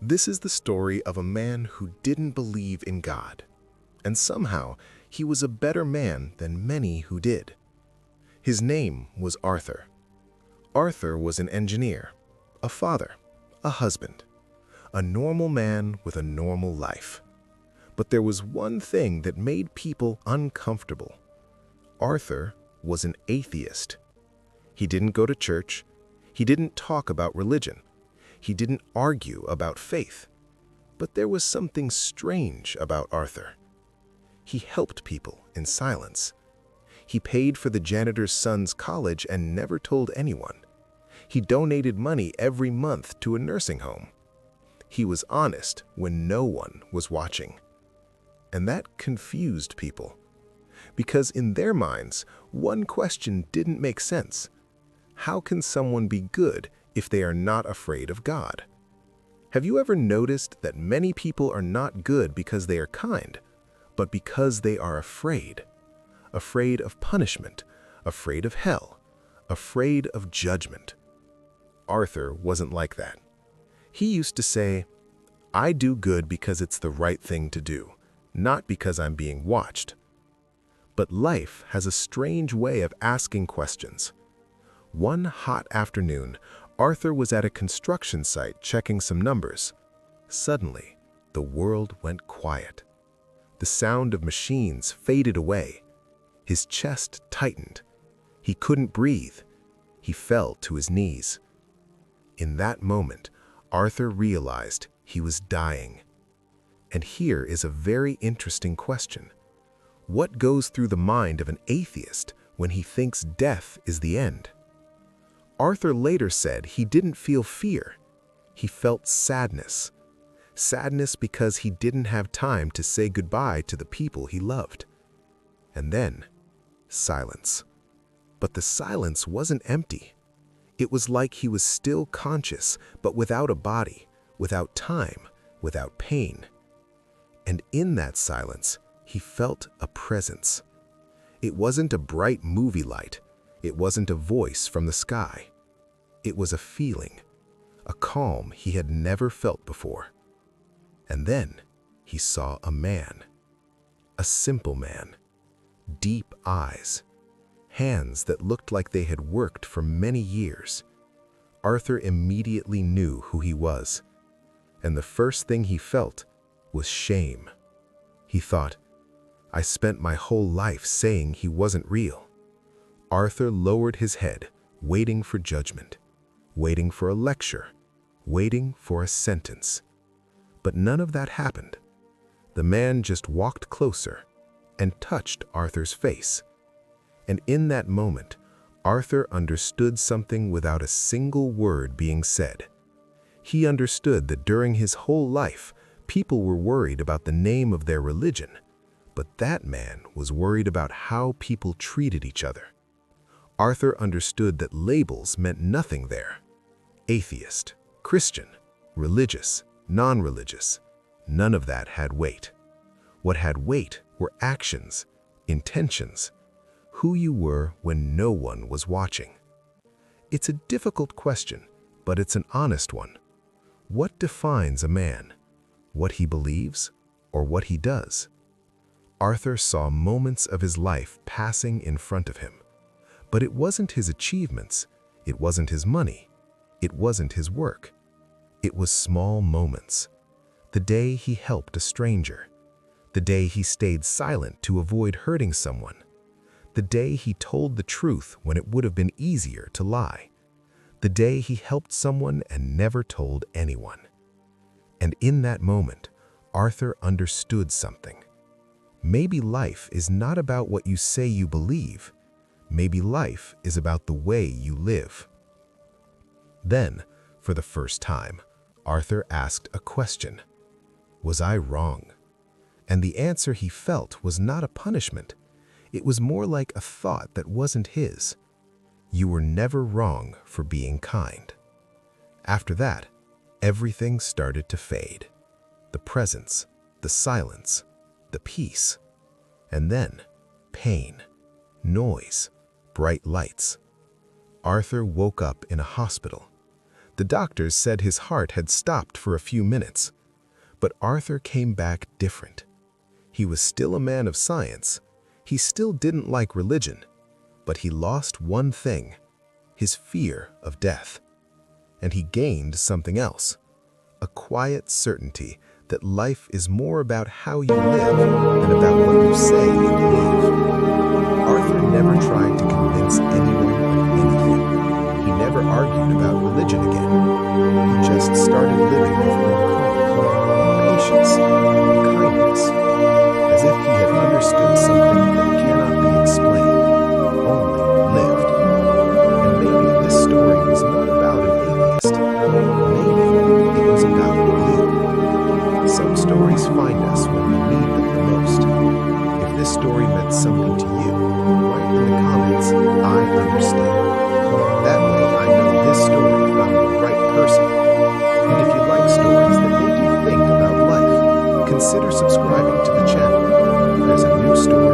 This is the story of a man who didn't believe in God, and somehow he was a better man than many who did. His name was Arthur. Arthur was an engineer, a father, a husband, a normal man with a normal life. But there was one thing that made people uncomfortable. Arthur was an atheist. He didn't go to church. He didn't talk about religion. He didn't argue about faith. But there was something strange about Arthur. He helped people in silence. He paid for the janitor's son's college and never told anyone. He donated money every month to a nursing home. He was honest when no one was watching. And that confused people. Because in their minds, one question didn't make sense. How can someone be good if they are not afraid of God? Have you ever noticed that many people are not good because they are kind, but because they are afraid? Afraid of punishment, afraid of hell, afraid of judgment. Arthur wasn't like that. He used to say, "I do good because it's the right thing to do, not because I'm being watched." But life has a strange way of asking questions. One hot afternoon, Arthur was at a construction site checking some numbers. Suddenly, the world went quiet. The sound of machines faded away. His chest tightened. He couldn't breathe. He fell to his knees. In that moment, Arthur realized he was dying. And here is a very interesting question. What goes through the mind of an atheist when he thinks death is the end? Arthur later said he didn't feel fear. He felt sadness. Sadness because he didn't have time to say goodbye to the people he loved. And then, silence. But the silence wasn't empty. It was like he was still conscious, but without a body, without time, without pain. And in that silence, he felt a presence. It wasn't a bright movie light. It wasn't a voice from the sky. It was a feeling, a calm he had never felt before. And then he saw a man, a simple man, deep eyes, hands that looked like they had worked for many years. Arthur immediately knew who he was, and the first thing he felt was shame. He thought, "I spent my whole life saying he wasn't real." Arthur lowered his head, waiting for judgment, waiting for a lecture, waiting for a sentence. But none of that happened. The man just walked closer and touched Arthur's face. And in that moment, Arthur understood something without a single word being said. He understood that during his whole life, people were worried about the name of their religion, but that man was worried about how people treated each other. Arthur understood that labels meant nothing there. Atheist, Christian, religious, non-religious, none of that had weight. What had weight were actions, intentions, who you were when no one was watching. It's a difficult question, but it's an honest one. What defines a man? What he believes or what he does? Arthur saw moments of his life passing in front of him. But it wasn't his achievements, it wasn't his money, it wasn't his work. It was small moments. The day he helped a stranger, the day he stayed silent to avoid hurting someone, the day he told the truth when it would have been easier to lie, the day he helped someone and never told anyone. And in that moment, Arthur understood something. Maybe life is not about what you say you believe. Maybe life is about the way you live. Then, for the first time, Arthur asked a question. Was I wrong? And the answer he felt was not a punishment. It was more like a thought that wasn't his. You were never wrong for being kind. After that, everything started to fade. The presence, the silence, the peace. And then, pain, noise, bright lights. Arthur woke up in a hospital. The doctors said his heart had stopped for a few minutes. But Arthur came back different. He was still a man of science. He still didn't like religion. But he lost one thing, his fear of death. And he gained something else, a quiet certainty that life is more about how you live than about what you say you believe. Arthur never tried to convince anyone of anything. He never argued about religion again. He just started living with more calm, patience, and kindness, as if he had understood something that cannot be explained, only lived. And maybe this story was not about an atheist. Maybe it was about you. Some stories find us when we need them the most. If this story meant something to you, write in the comments, "I understand." That way I know this story found the right person. And if you like stories that make you think about life, consider subscribing to the channel. There's a new story